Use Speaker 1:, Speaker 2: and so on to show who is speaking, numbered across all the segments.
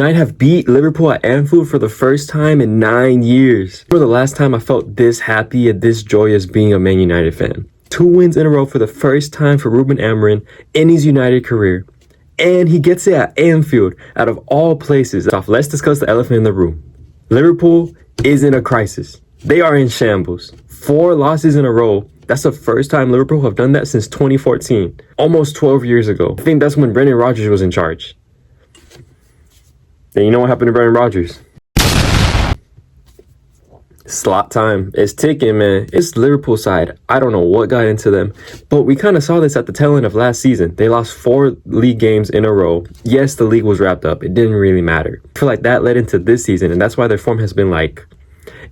Speaker 1: United have beat Liverpool at Anfield for the first time in 9 years. For the last time I felt this happy and this joyous being a Man United fan. 2 wins in a row for the first time for Ruben Amorim in his United career. And he gets it at Anfield, out of all places. Let's discuss the elephant in the room. Liverpool is in a crisis. They are in shambles. 4 losses in a row. That's the first time Liverpool have done that since 2014. Almost 12 years ago. I think that's when Brendan Rodgers was in charge. And you know what happened to Brendan Rodgers? Slot time. It's ticking, man. It's Liverpool side. I don't know what got into them, but we kind of saw this at the tail end of last season. They lost 4 league games in a row. Yes, the league was wrapped up. It didn't really matter. I feel like that led into this season, and that's why their form has been like...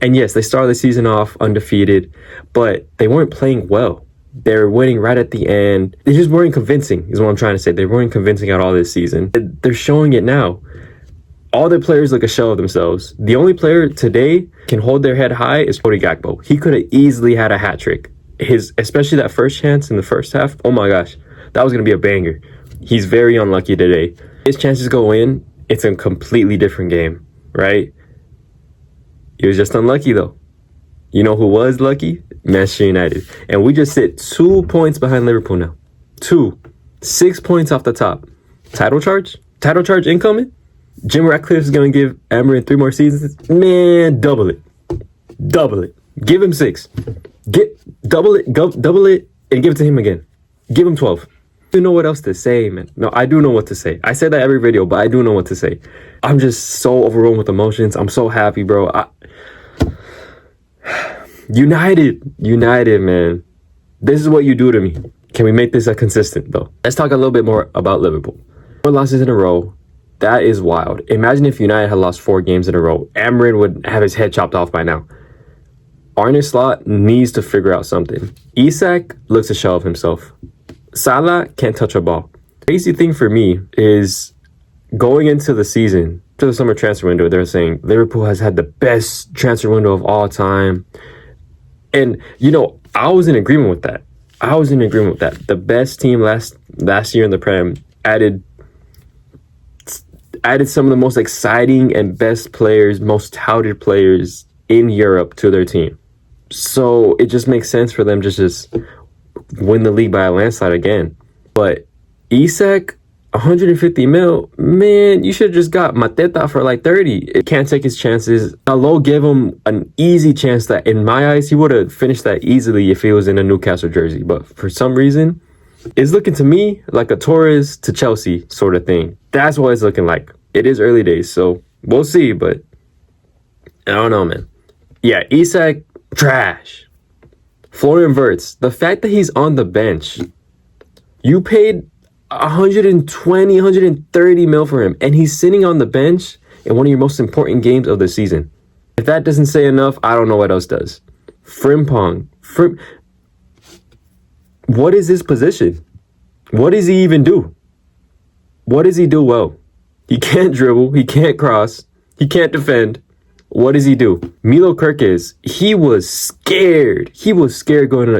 Speaker 1: And yes, they started the season off undefeated, but they weren't playing well. They were winning right at the end. They just weren't convincing, is what I'm trying to say. They weren't convincing at all this season. They're showing it now. All their players look a shell of themselves. The only player today can hold their head high is Cody Gakpo. He could have easily had a hat trick. Especially that first chance in the first half. Oh my gosh, that was going to be a banger. He's very unlucky today. His chances go in, it's a completely different game, right? He was just unlucky though. You know who was lucky? Manchester United. And we just sit 2 points behind Liverpool now. 2. 6 points off the top. Title charge? Title charge incoming? Jim Ratcliffe is going to give Amorim 3 more seasons. Man, double it. Double it. Give him 6. Double it, and give it to him again. Give him 12. I don't know what else to say, man. No, I do know what to say. I say that every video, but I do know what to say. I'm just so overwhelmed with emotions. I'm so happy, bro. United, man. This is what you do to me. Can we make this a consistent, though? Let's talk a little bit more about Liverpool. 4 losses in a row. That is wild. Imagine if United had lost 4 games in a row. Amorim would have his head chopped off by now. Arne Slot needs to figure out something. Isak looks a shell of himself. Salah can't touch a ball. Crazy thing for me is going into the season, to the summer transfer window, they're saying Liverpool has had the best transfer window of all time. And, you know, I was in agreement with that. The best team last year in the Prem added some of the most exciting and best players, most touted players in Europe to their team. So it just makes sense for them to just win the league by a landslide again. But Isak, 150 mil, man, you should have just got Mateta for like 30. It can't take his chances. Allo gave him an easy chance that, in my eyes, he would have finished that easily if he was in a Newcastle jersey. But for some reason, it's looking to me like a Torres to Chelsea sort of thing. That's what it's looking like. It is early days, so we'll see, but I don't know, man. Yeah, Isak, trash. Florian Wirtz, the fact that he's on the bench, you paid 120, 130 mil for him, and he's sitting on the bench in one of your most important games of the season. If that doesn't say enough, I don't know what else does. Frimpong. What is his position? What does he even do? What does he do well? He can't dribble. He can't cross. He can't defend. What does he do? Milo Kirkes, he was scared. He was scared going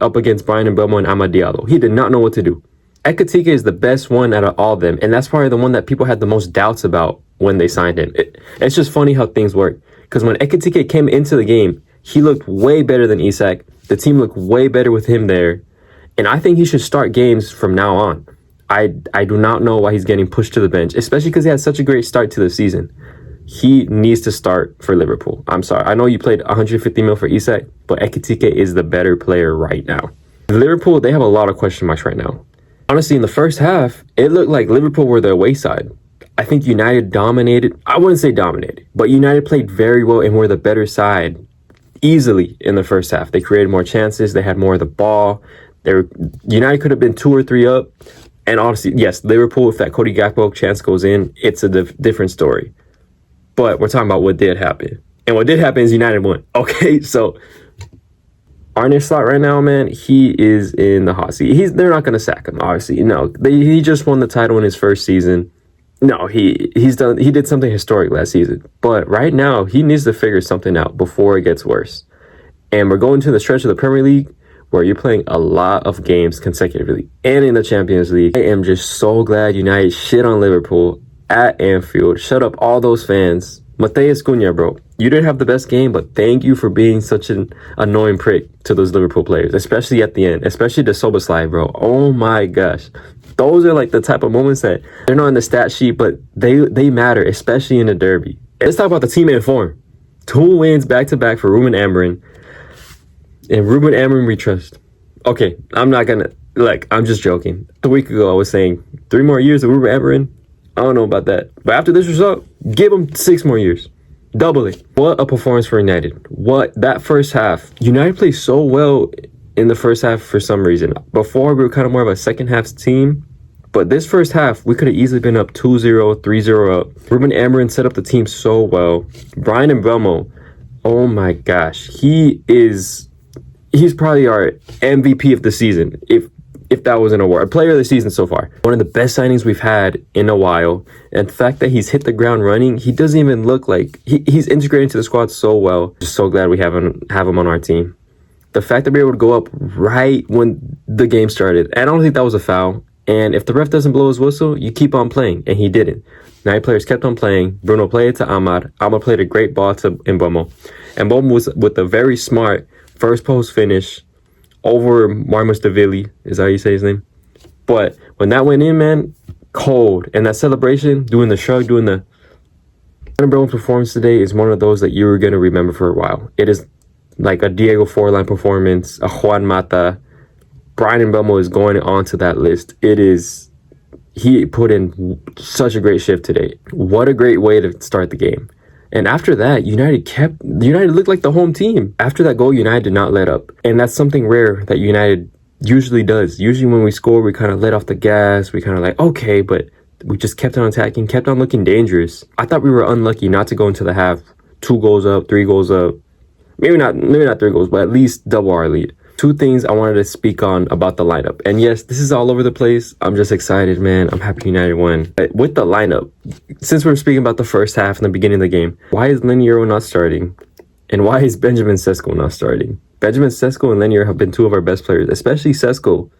Speaker 1: up against Brian Mbeumo and Amad Diallo. He did not know what to do. Ekitike is the best one out of all of them, and that's probably the one that people had the most doubts about when they signed him. It's just funny how things work, because when Ekitike came into the game, he looked way better than Isak. The team looked way better with him there, and I think he should start games from now on. I do not know why he's getting pushed to the bench, especially because he had such a great start to the season. He needs to start for Liverpool. I'm sorry. I know you played 150 mil for Isak, but Ekitike is the better player right now. Liverpool, they have a lot of question marks right now. Honestly, in the first half, it looked like Liverpool were the away side. I think United dominated. I wouldn't say dominated, but United played very well and were the better side easily in the first half. They created more chances. They had more of the ball. United could have been 2 or 3 up. And honestly, yes, Liverpool, if that Cody Gakpo chance goes in, it's a different story. But we're talking about what did happen. And what did happen is United won. Okay, so Arne Slot right now, man, he is in the hot seat. They're not going to sack him, obviously. No, he just won the title in his first season. No, he did something historic last season. But right now, he needs to figure something out before it gets worse. And we're going to the stretch of the Premier League where you're playing a lot of games consecutively and in the Champions League. I am just so glad United shit on Liverpool. at Anfield. Shut up all those fans. Mateus Cunha, bro. You didn't have the best game, but thank you for being such an annoying prick to those Liverpool players, especially at the end, especially the Soboslai, bro. Oh my gosh. Those are like the type of moments that they're not in the stat sheet, but they matter, especially in a derby. Let's talk about the team in form. 2 wins back-to-back for Ruben Amorim. And Ruben Amorim we trust. Okay, I'm not gonna, I'm just joking. A week ago, I was saying 3 more years of Ruben Amorim. I don't know about that. But after this result, give him 6 more years. Double it. What a performance for United. What that first half. United played so well in the first half for some reason. Before, we were kind of more of a second half team. But this first half, we could have easily been up 2-0, 3-0 up. Ruben Amorim set up the team so well. Brian Mbeumo, oh my gosh. He's probably our MVP of the season. If that was an award, player of the season so far. One of the best signings we've had in a while. And the fact that he's hit the ground running, he doesn't even look like he's integrated into the squad so well. Just so glad we have him on our team. The fact that we were able to go up right when the game started, I don't think that was a foul. And if the ref doesn't blow his whistle, you keep on playing. And he didn't. 9 players kept on playing. Bruno played it to Ahmad. Ahmad played a great ball to Mbeumo. And Mbeumo was with a very smart first post finish over Marmoush is that how you say his name? But when that went in, man, cold. And that celebration, doing the shrug, doing the Mbeumo performance today is one of those that you're going to remember for a while. It is like a Diego Forlan performance, a Juan Mata. Brian Mbeumo is going onto that list. He put in such a great shift today. What a great way to start the game. And after that, United looked like the home team. After that goal, United did not let up. And that's something rare that United usually does. Usually when we score, we kind of let off the gas. We kind of like, okay, but we just kept on attacking, kept on looking dangerous. I thought we were unlucky not to go into the half 2 goals up, 3 goals up. Maybe not 3 goals, but at least double our lead. 2 things I wanted to speak on about the lineup. And yes, this is all over the place. I'm just excited, man. I'm happy United won. But with the lineup, since we're speaking about the first half and the beginning of the game, why is Liniero not starting? And why is Benjamin Sesko not starting? Benjamin Sesko and Liniero have been 2 of our best players, especially Sesko.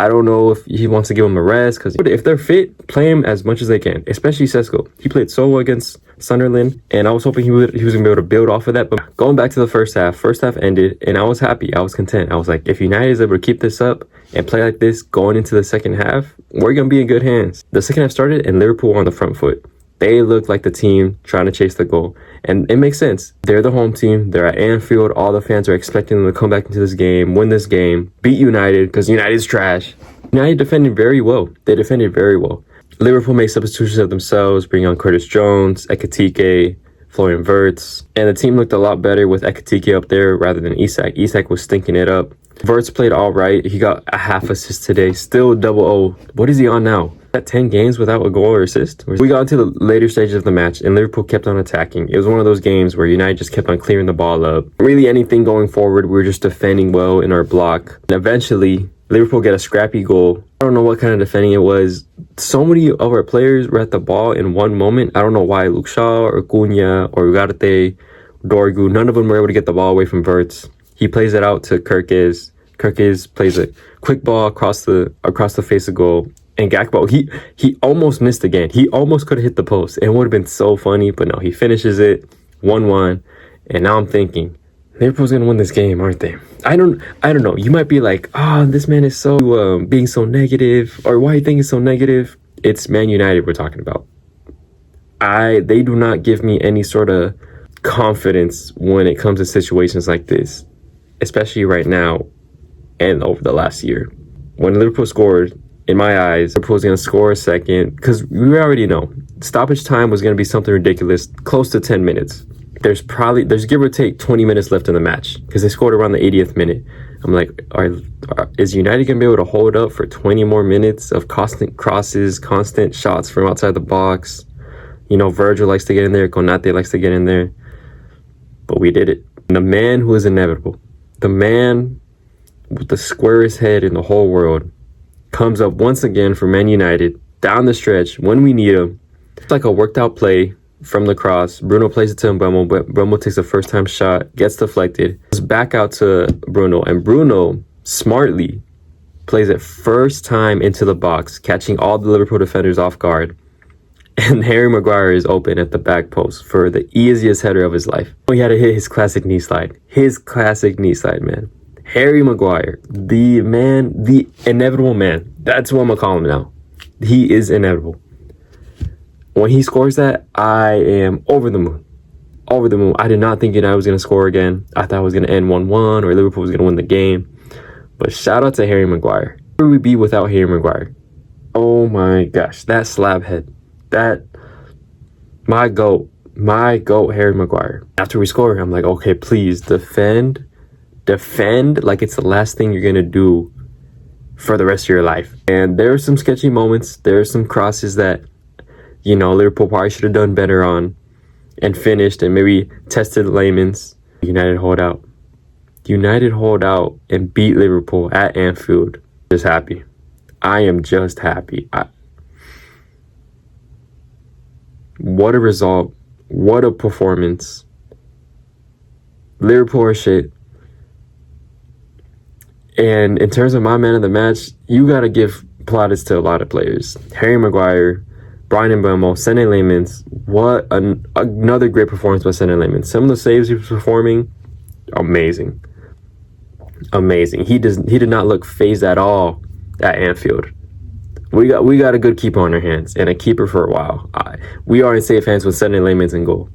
Speaker 1: I don't know if he wants to give him a rest, because if they're fit, play him as much as they can, especially Sesko. He played so well against Sunderland, and I was hoping he was going to be able to build off of that. But going back to the first half ended, and I was happy. I was content. I was like, if United is able to keep this up and play like this going into the second half, we're going to be in good hands. The second half started, and Liverpool were on the front foot. They looked like the team trying to chase the goal. And it makes sense. They're the home team. They're at Anfield. All the fans are expecting them to come back into this game, win this game, beat United, because United's trash. United defended very well. They defended very well. Liverpool made substitutions of themselves, bringing on Curtis Jones, Ekitike, Florian Wirtz. And the team looked a lot better with Ekitike up there rather than Isak. Isak was stinking it up. Wirtz played all right. He got a half assist today. Still double O. What is he on now? At 10 games without a goal or assist? We got into the later stages of the match, and Liverpool kept on attacking. It was one of those games where United just kept on clearing the ball up. Really anything going forward, we were just defending well in our block. And eventually, Liverpool get a scrappy goal. I don't know what kind of defending it was. So many of our players were at the ball in one moment. I don't know why Luke Shaw or Cunha or Ugarte, Dorgu, none of them were able to get the ball away from Wirtz. He plays it out to Kirkes. Kirkes plays a quick ball across the face of goal. And Gakpo, he almost missed again. He almost could have hit the post. It would have been so funny, but no, he finishes it 1-1. And now I'm thinking, Liverpool's gonna win this game, aren't they? I don't know. You might be like, this man is so being so negative, or why you think he's so negative? It's Man United we're talking about. They do not give me any sort of confidence when it comes to situations like this, especially right now and over the last year. When Liverpool scored, in my eyes, Liverpool's going to score a second, because we already know stoppage time was going to be something ridiculous, close to 10 minutes. There's give or take 20 minutes left in the match, because they scored around the 80th minute. I'm like, is United going to be able to hold up for 20 more minutes of constant crosses, constant shots from outside the box? You know, Virgil likes to get in there, Konate likes to get in there. But we did it. And the man who is inevitable, the man with the squarest head in the whole world, comes up once again for Man United down the stretch when we need him. It's like a worked out play from the cross. Bruno plays it to Mbeumo, but Mbeumo takes a first time shot, gets deflected, goes back out to Bruno, and Bruno smartly plays it first time into the box, catching all the Liverpool defenders off guard. And Harry Maguire is open at the back post for the easiest header of his life. He had to hit his classic knee slide. His classic knee slide, man. Harry Maguire, the man, the inevitable man. That's what I'm gonna call him now. He is inevitable. When he scores that, I am over the moon. Over the moon. I did not think United was gonna score again. I thought it was gonna end 1-1 or Liverpool was gonna win the game. But shout out to Harry Maguire. Where would we be without Harry Maguire? Oh my gosh, that slab head. That, my goat, Harry Maguire. After we score, I'm like, okay, please defend like it's the last thing you're gonna do for the rest of your life. And there are some sketchy moments. There are some crosses that, you know, Liverpool probably should have done better on and finished and maybe tested layman's. United hold out. United hold out and beat Liverpool at Anfield. Just happy. I am just happy. What a result. What a performance. Liverpool are shit. And in terms of my man of the match, you got to give plaudits to a lot of players. Harry Maguire, Brian Mbeumo, Sene Lamens. What another great performance by Sene Lamens. Some of the saves he was performing, amazing. Amazing. He did not look phased at all at Anfield. We got a good keeper on our hands and a keeper for a while. We are in safe hands with Sene Lamens in goal.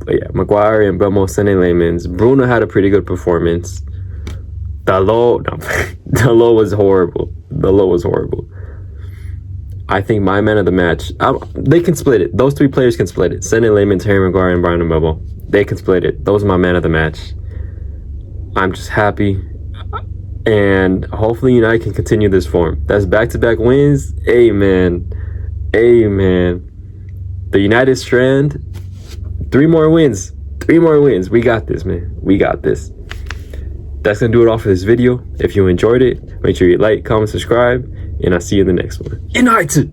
Speaker 1: But yeah, Maguire and Mbeumo, Sene Lamens. Bruno had a pretty good performance. Dalot was horrible. Dalot was horrible. I think my man of the match, they can split it. Those three players can split it. Sene Lamens, Harry Maguire, and Brian Mbeumo. They can split it. Those are my man of the match. I'm just happy. And hopefully United can continue this form. That's back-to-back wins. Amen. Amen. The United strand, 3 more wins. 3 more wins. We got this, man. We got this. That's going to do it all for this video. If you enjoyed it, make sure you like, comment, subscribe, and I'll see you in the next one. United!